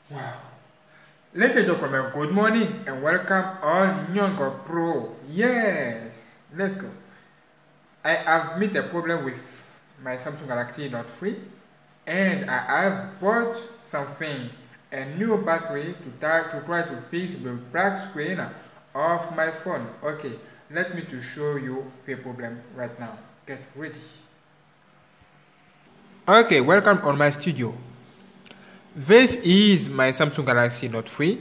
Wow. Ladies and gentlemen, good morning and welcome on Nyongo Pro. Yes, let's go. I have met a problem with my Samsung Galaxy Note 3 and I have bought something, a new battery to try to fix the black screen of my phone. Okay, let me to show you the problem right now. Get ready. Okay, welcome on my studio. This is my Samsung Galaxy Note 3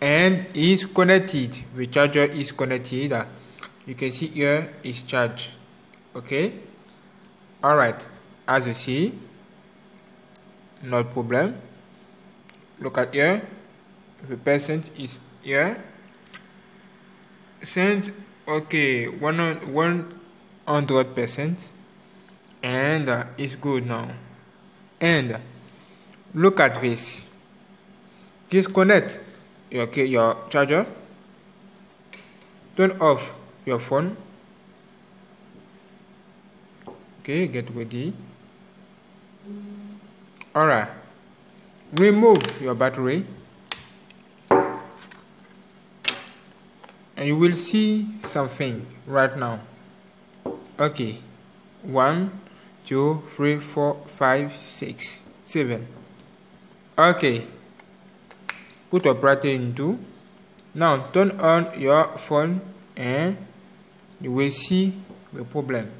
and is connected. The charger is connected. You can see here is charged. Okay, all right, as you see, no problem. Look at here, the percent is here. Since okay, 100%, and it's good now. And look at this. Disconnect your charger. Turn off your phone. Okay, get ready. Alright. Remove your battery. And you will see something right now. Okay. 1, 2, 3, 4, 5, 6, 7. Okay. Put your battery into. Now turn on your phone and you will see the problem.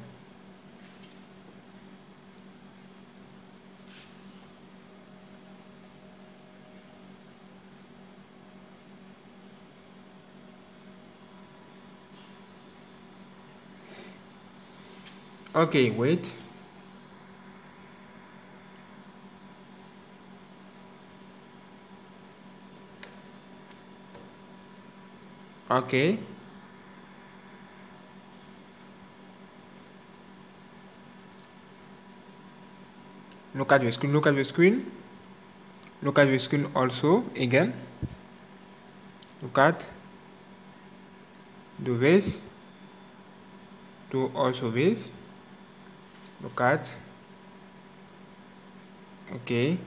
Okay, wait. Okay. Look at the screen. Look at the screen. Look at the screen also again. Look at. Do this. Do also this. Look at. Okay.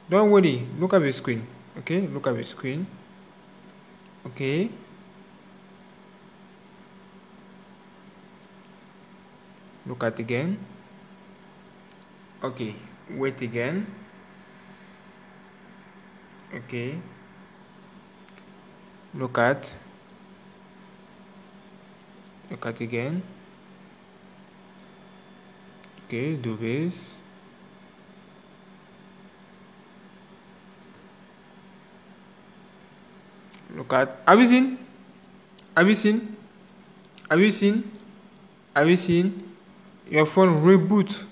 Don't worry. Look at the screen. Okay. Look at the screen. Okay. Look at again. Okay. Wait again. Okay. Look at. Look at again. Okay. Do this. Look at. Have you seen? Have you seen? Have you seen? Have you seen? Your phone reboot.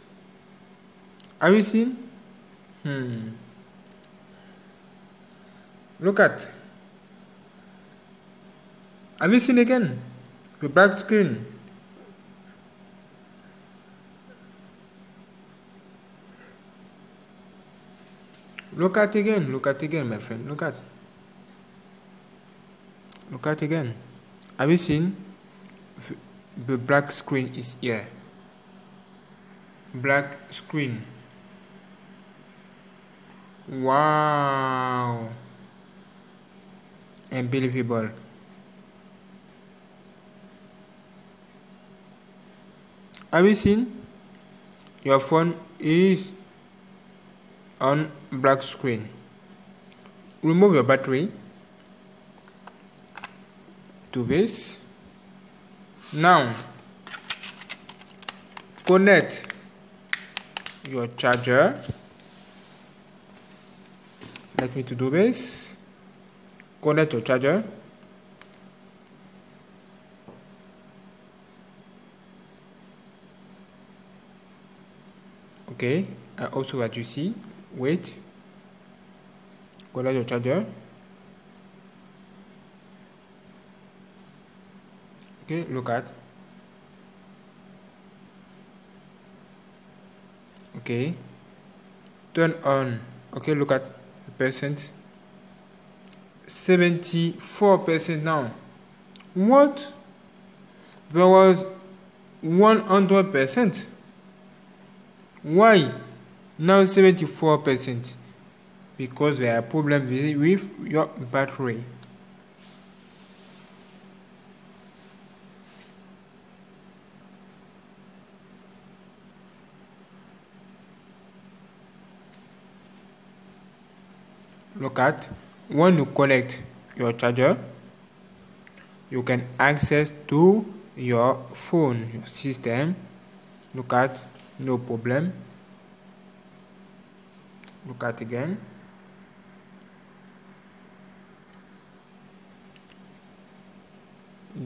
Have you seen? Look at. Have you seen again? The black screen. Look at again. Look at again, my friend. Look at. Look at again. Have you seen? The black screen is here. Black screen. Wow. Unbelievable. Have you seen? Your phone is on black screen. Remove your battery. Do this. Now connect your charger. Let me to do this. Connect your charger. Okay, also as you see, wait. Connect your charger. Okay, look at. Okay, turn on. Okay, look at the percent. 74% now. What? There was 100%. Why? Now 74%. because there are problems with your battery. Look at, when you connect your charger, you can access to your phone, your system. Look at, no problem. Look at again.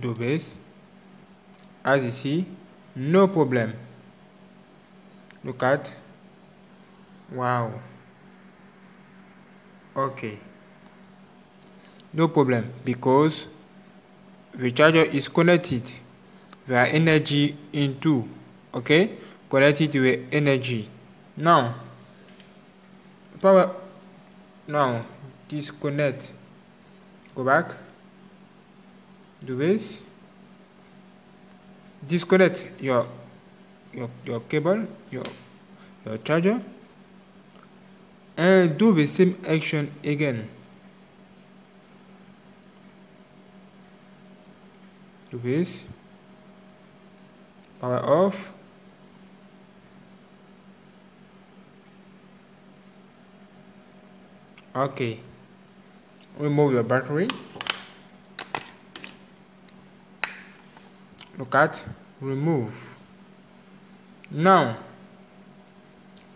Do this. As you see, no problem. Look at, wow. Okay, no problem, because the charger is connected via energy into, okay, connected to the energy. Now power, now disconnect, go back, do this, disconnect your cable, your charger, and do the same action again. Do this, power off, okay, remove your battery. Look at, remove. Now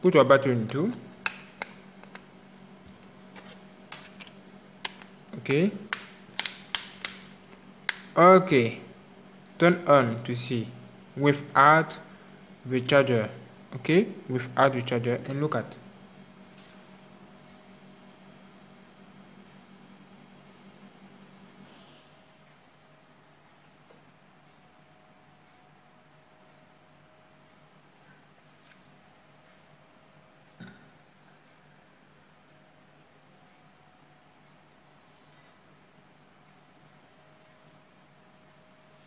put your battery into, okay, turn on to see without the charger, okay, without the charger, and look at,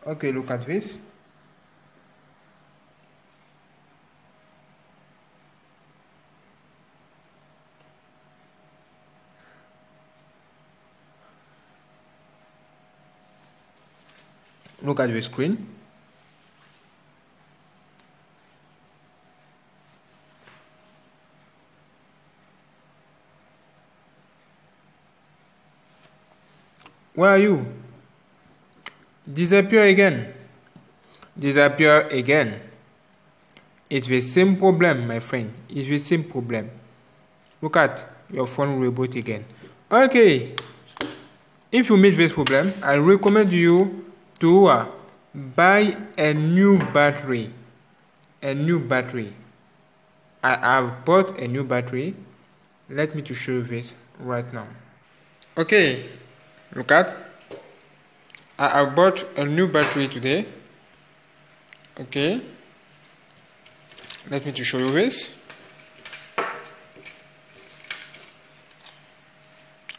okay, look at this. Look at the screen. Where are you? Disappear again. Disappear again. It's the same problem, my friend. It's the same problem. Look at, your phone will reboot again. Okay. If you meet this problem, I recommend you to buy a new battery. A new battery. I have bought a new battery. Let me to show you this right now. Okay. Look at, I have bought a new battery today. Okay, let me to show you this.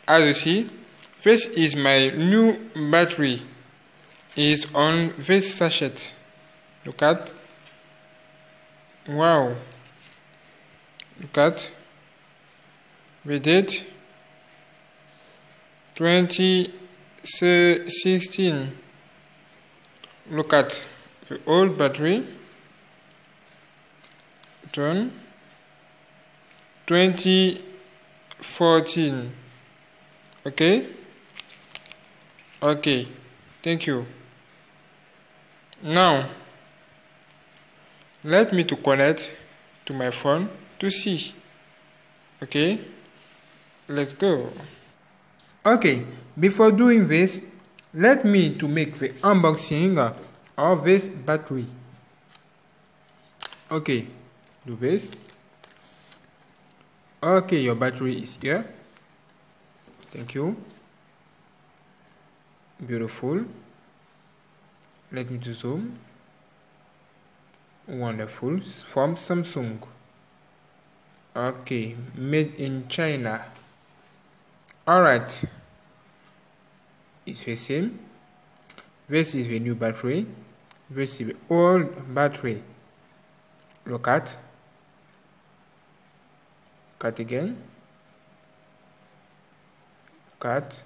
As you see, this is my new battery. Is on this sachet. Look at, wow. Look at the date 2016. Look at the old battery, turn 2014. Okay, thank you. Now let me to connect to my phone to see. Okay, let's go. Okay, before doing this, let me to make the unboxing of this battery. Okay, do this. Okay, your battery is here. Thank you. Beautiful. Let me to zoom. Wonderful. From Samsung. Okay, made in China. Alright, it's the same. This is the new battery. This is the old battery. Look at again. cut.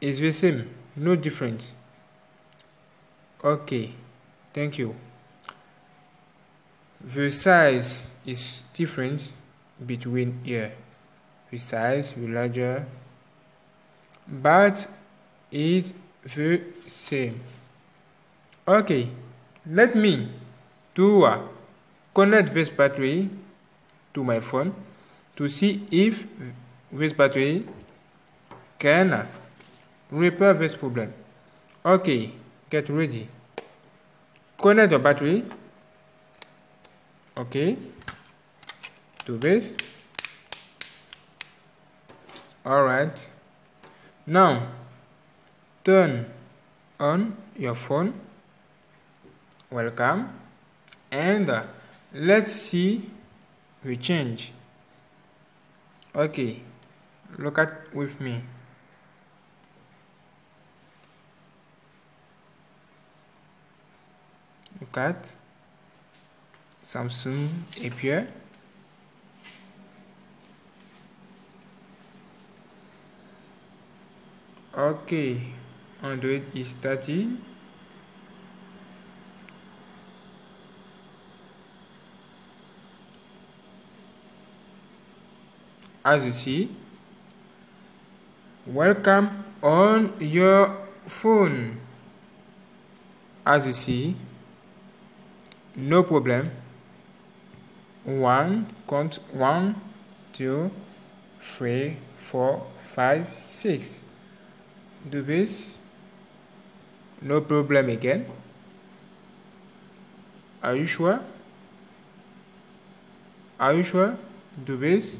It's the same, no difference. Okay, thank you. The size is different between here. The size is larger, but it's the same. Okay, let me connect this battery to my phone to see if this battery can repair this problem. Okay, get ready. Connect the battery. Okay, to this. Alright, now turn on your phone. Welcome, and let's see the change. Okay, look at with me. Look at Samsung appear. Okay, Android is 13. As you see, welcome on your phone. As you see, no problem. Count 1, 2, 3, 4, 5, 6. Do this. No problem again. Are you sure? Are you sure? Do this.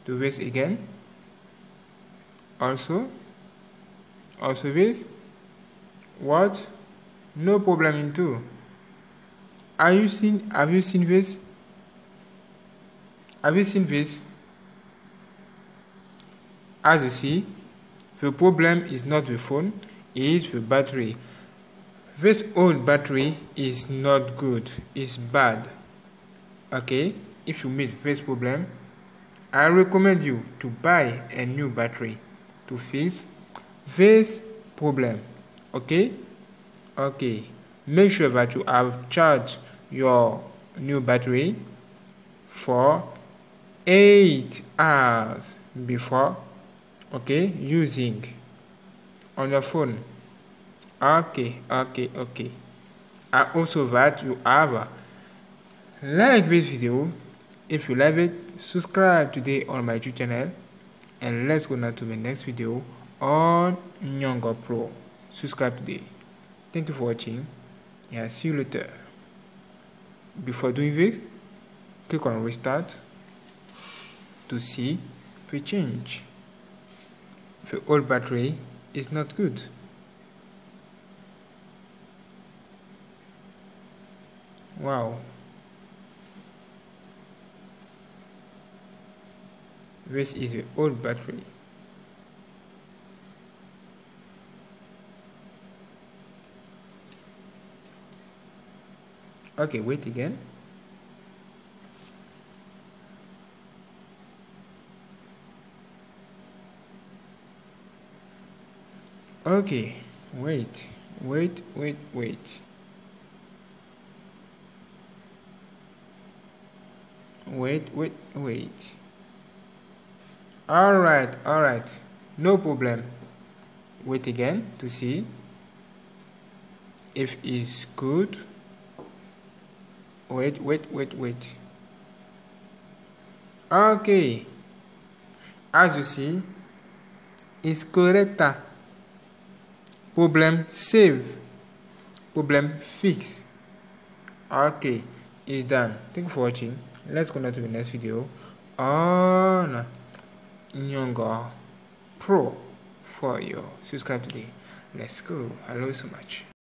Do this again. Also this. What? No problem in 2. Have you seen this? Have you seen this? As you see, the problem is not the phone, it is the battery. This old battery is not good, it's bad. Okay, if you meet this problem, I recommend you to buy a new battery to fix this problem. Okay? Okay. Make sure that you have charged your new battery for 8 hours before, okay, using on your phone. Okay. And also that you have like this video. If you like it, subscribe today on my YouTube channel, and let's go now to the next video on Nyongo Pro. Subscribe today. Thank you for watching, and see you later. Before doing this, click on restart to see the change. The old battery is not good. Wow. This is the old battery. Okay, wait again. Okay, wait. Alright, no problem. Wait again to see if it's good. Wait. Okay, as you see, it's correct. Problem save, problem fix. Okay, it's done. Thank you for watching. Let's go now to the next video on Nyongo Pro for you. Subscribe today. Let's go. I love you so much.